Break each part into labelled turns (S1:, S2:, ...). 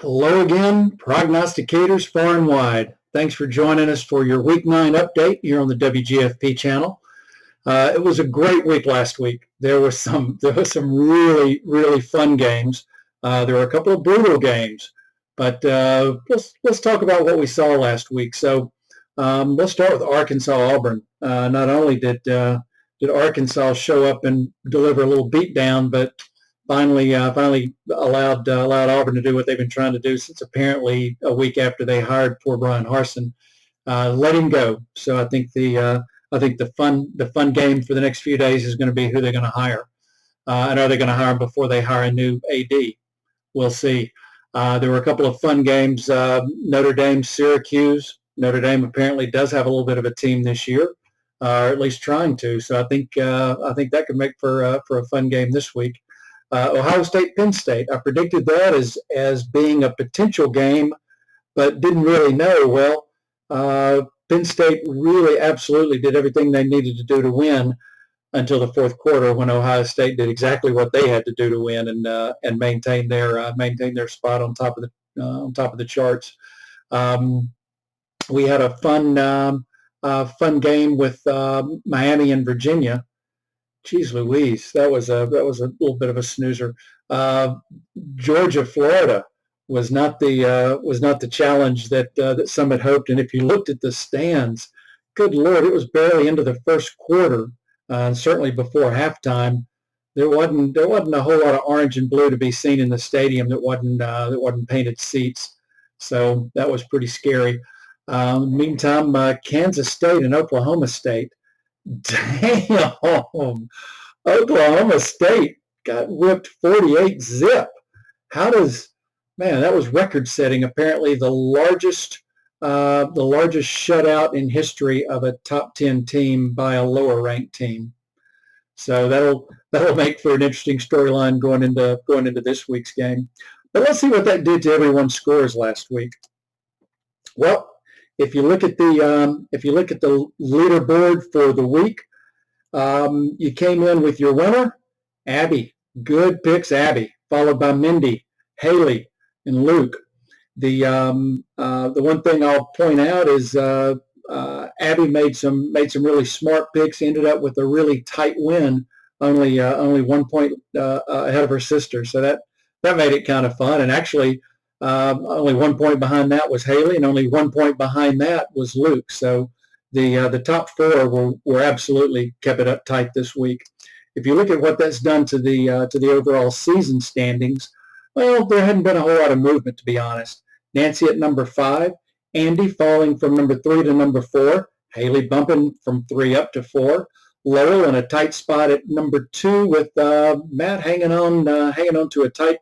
S1: Hello again, prognosticators far and wide. Thanks for joining us for your Week 9 update here on the WGFP channel. It was a great week last week. There was some really fun games. There were a couple of brutal games, but let's talk about what we saw last week. So let's start with Arkansas Auburn. Not only did Arkansas show up and deliver a little beatdown, but finally allowed Auburn to do what they've been trying to do since apparently a week after they hired poor Brian Harsin. Let him go. So I think the fun game for the next few days is going to be who they're going to hire, and are they going to hire him before they hire a new AD? We'll see. There were a couple of fun games. Notre Dame, Syracuse. Notre Dame apparently does have a little bit of a team this year, or at least trying to. So I think that could make for a fun game this week. Ohio State, Penn State. I predicted that as being a potential game, but didn't really know. Well, Penn State really absolutely did everything they needed to do to win until the fourth quarter, when Ohio State did exactly what they had to do to win and maintain their spot on top of the charts. We had a fun game with Miami and Virginia. Geez Louise, that was a little bit of a snoozer. Uh, Georgia, Florida was not the challenge that some had hoped. And if you looked at the stands, good Lord, it was barely into the first quarter, and certainly before halftime. There wasn't a whole lot of orange and blue to be seen in the stadium. That wasn't painted seats, so that was pretty scary. Meantime, Kansas State and Oklahoma State. Damn, Oklahoma State got whipped 48-zip. How does Man? That was record setting. Apparently, the largest shutout in history of a top 10 team by a lower ranked team. So that'll make for an interesting storyline going into this week's game. But let's see what that did to everyone's scores last week. Well, if you look at the leaderboard for the week, you came in with your winner, Abby. Good picks, Abby, followed by Mindy, Haley, and Luke. The one thing I'll point out is Abby made some really smart picks. Ended up with a really tight win, only 1 point ahead of her sister. So that made it kind of fun. And actually, only 1 point behind that was Haley, and only 1 point behind that was Luke. So the top four were absolutely kept it up tight this week. If you look at what that's done to the overall season standings, well, there hadn't been a whole lot of movement, to be honest. Nancy at number 5, Andy falling from number 3 to number 4, Haley bumping from 3 up to 4, Lowell in a tight spot at number 2, with Matt hanging on to a tight,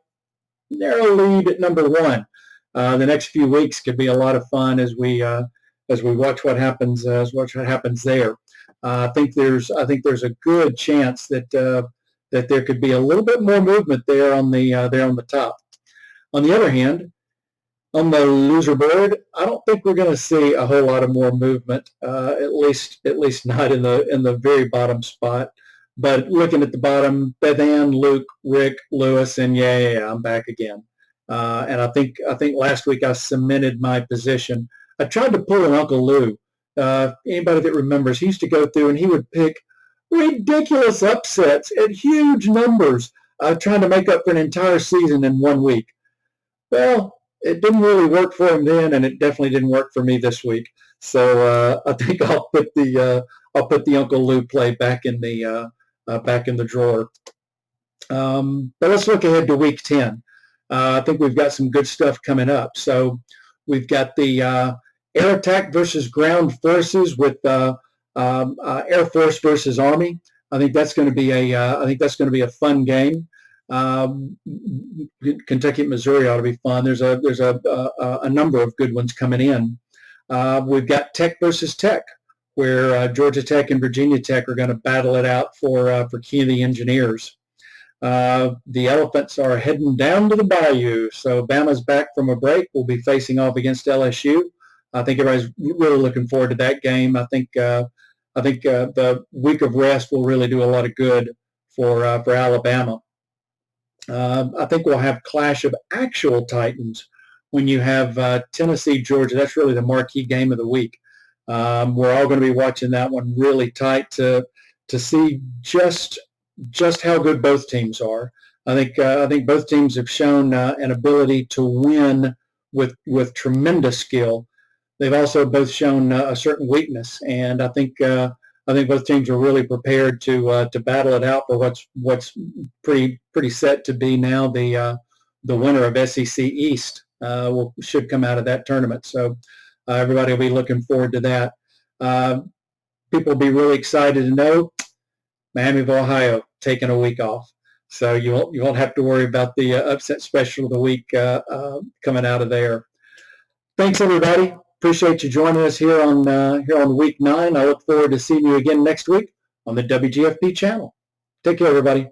S1: narrow lead at number 1. The next few weeks could be a lot of fun as we watch what happens there. I think there's a good chance that there could be a little bit more movement there on the top. On the other hand, on the loser board, I don't think we're going to see a whole lot of more movement. At least not in the very bottom spot. But looking at the bottom, Beth Ann, Luke, Rick, Lewis, and yeah, I'm back again. And I think last week I cemented my position. I tried to pull an Uncle Lou. Anybody that remembers, he used to go through and he would pick ridiculous upsets at huge numbers, trying to make up for an entire season in 1 week. Well, it didn't really work for him then, and it definitely didn't work for me this week. So I think I'll put the Uncle Lou play back in the drawer. But let's look ahead to Week 10. I think we've got some good stuff coming up. So we've got the air attack versus ground forces with Air Force versus Army. I think that's going to be a fun game. Kentucky, Missouri ought to be fun. There's a number of good ones coming in. We've got Tech versus Tech, where Georgia Tech and Virginia Tech are going to battle it out for key of the engineers. The Elephants are heading down to the Bayou, so Bama's back from a break. We'll be facing off against LSU. I think everybody's really looking forward to that game. I think the week of rest will really do a lot of good for Alabama. I think we'll have clash of actual Titans when you have Tennessee, Georgia. That's really the marquee game of the week. We're all going to be watching that one really tight to see just how good both teams are. I think both teams have shown an ability to win with tremendous skill. They've also both shown a certain weakness, and I think both teams are really prepared to battle it out for what's pretty set to be now the winner of SEC East should come out of that tournament. So everybody will be looking forward to that. People will be really excited to know Miami of Ohio taking a week off. So you won't have to worry about the upset special of the week coming out of there. Thanks, everybody. Appreciate you joining us here on week 9. I look forward to seeing you again next week on the WGFP channel. Take care, everybody.